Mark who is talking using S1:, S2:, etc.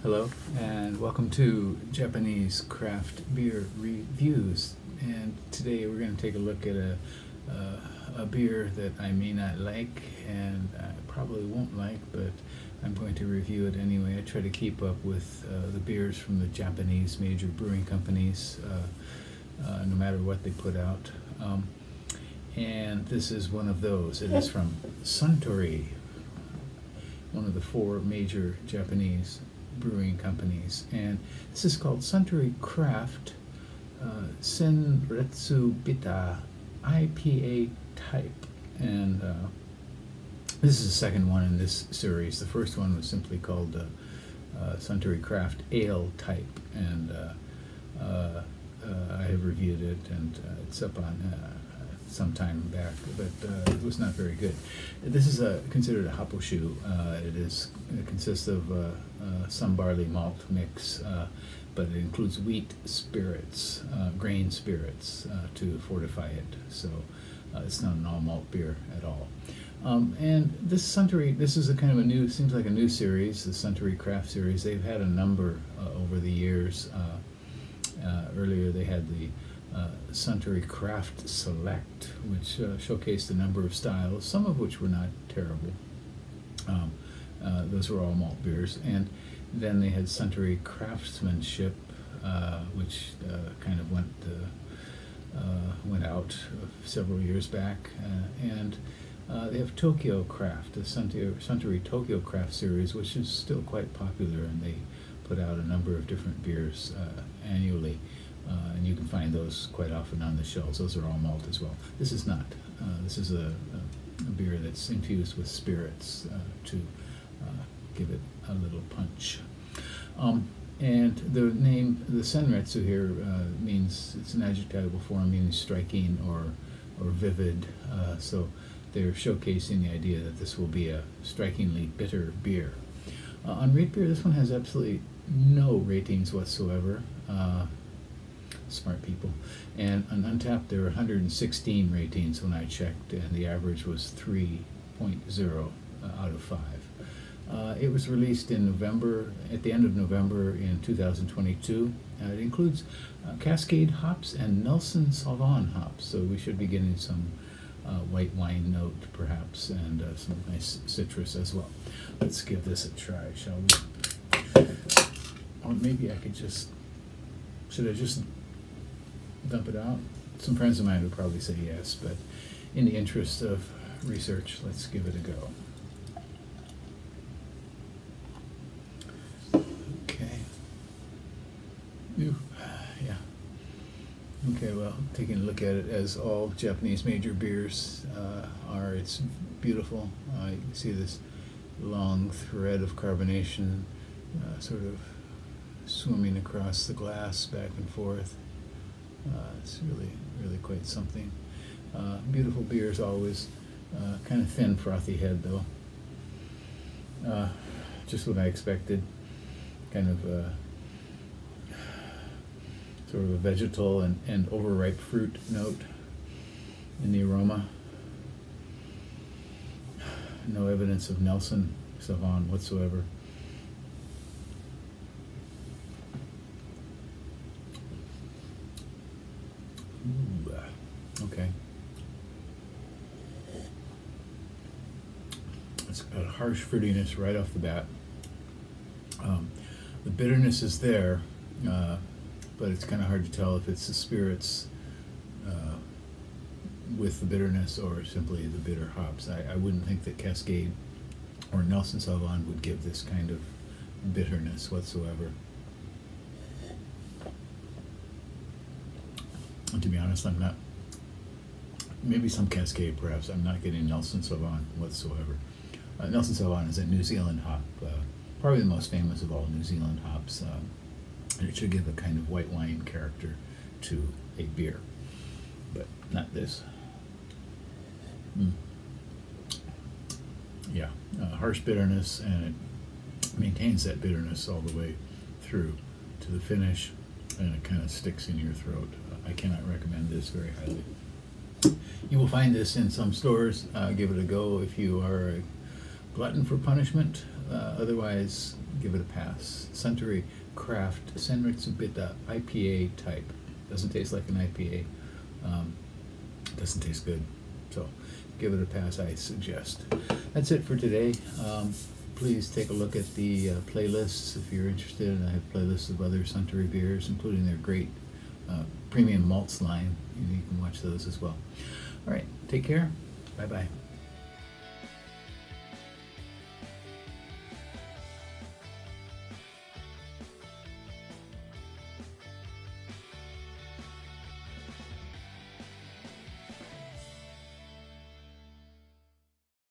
S1: Hello, and welcome to Japanese craft beer reviews. And today we're going to take a look at a beer that I may not like, and I probably won't like, but I'm going to review it anyway. I try to keep up with the beers from the Japanese major brewing companies, no matter what they put out. And this is one of those. It is from Suntory, one of the four major Japanese brewing companies, and this is called Suntory Craft Senretsu Bitaa I.P.A.Type, and this is the second one in this series. The first one was simply called Suntory Craft Ale Type, and I have reviewed it, and it's up on some time back, but it was not very good. This is considered a happoshu. It consists of some barley malt mix, but it includes wheat spirits, grain spirits, to fortify it. So it's not an all malt beer at all. And this Suntory, this is a kind of a new, seems like a new series, the Suntory Craft series. They've had a number over the years. Earlier they had the Suntory Craft Select, which showcased a number of styles, some of which were not terrible. Those were all malt beers. And then they had Suntory Craftsmanship, which kind of went out several years back. And they have Tokyo Craft, the Suntory Tokyo Craft series, which is still quite popular, and they put out a number of different beers annually. And you can find those quite often on the shelves. Those are all malt as well. This is not. This is a beer that's infused with spirits to give it a little punch. And the name, the Senretsu here, means, it's an adjectival form meaning striking or vivid. So they're showcasing the idea that this will be a strikingly bitter beer. On Rate Beer, this one has absolutely no ratings whatsoever. Smart people. And on Untapped, there are 116 ratings when I checked, and the average was 3.0 out of 5. It was released in November, at the end of November in 2022. It includes Cascade hops and Nelson Sauvin hops, so we should be getting some white wine note perhaps, and some nice citrus as well. Let's give this a try, shall we? Or maybe I could just, should I just dump it out? Some friends of mine would probably say yes, but in the interest of research, let's give it a go. Okay. Yeah. Okay, well, taking a look at it, as all Japanese major beers are, it's beautiful. You can see this long thread of carbonation sort of swimming across the glass back and forth. It's really quite something. Beautiful beers always. Kind of thin, frothy head though. Just what I expected. Kind of sort of a vegetal and overripe fruit note in the aroma. No evidence of Nelson Sauvin whatsoever. Okay. It's got a harsh fruitiness right off the bat. The bitterness is there, but it's kind of hard to tell if it's the spirits with the bitterness or simply the bitter hops. I wouldn't think that Cascade or Nelson Sauvin would give this kind of bitterness whatsoever. And to be honest, I'm not. Maybe some Cascade, perhaps. I'm not getting Nelson Sauvin whatsoever. Nelson Sauvin is a New Zealand hop, probably the most famous of all New Zealand hops. And it should give a kind of white wine character to a beer, but not this. Yeah, harsh bitterness, and it maintains that bitterness all the way through to the finish, and it kind of sticks in your throat. I cannot recommend this very highly. You will find this in some stores. Give it a go if you are a glutton for punishment. Otherwise, give it a pass. Suntory Craft Senretsu Bitaa I.P.A. type. Doesn't taste like an IPA. Doesn't taste good. So give it a pass, I suggest. That's it for today. Please take a look at the playlists if you're interested. And I have playlists of other Suntory beers, including their great premium malts line. You can watch those as well. All right, take care. Bye-bye.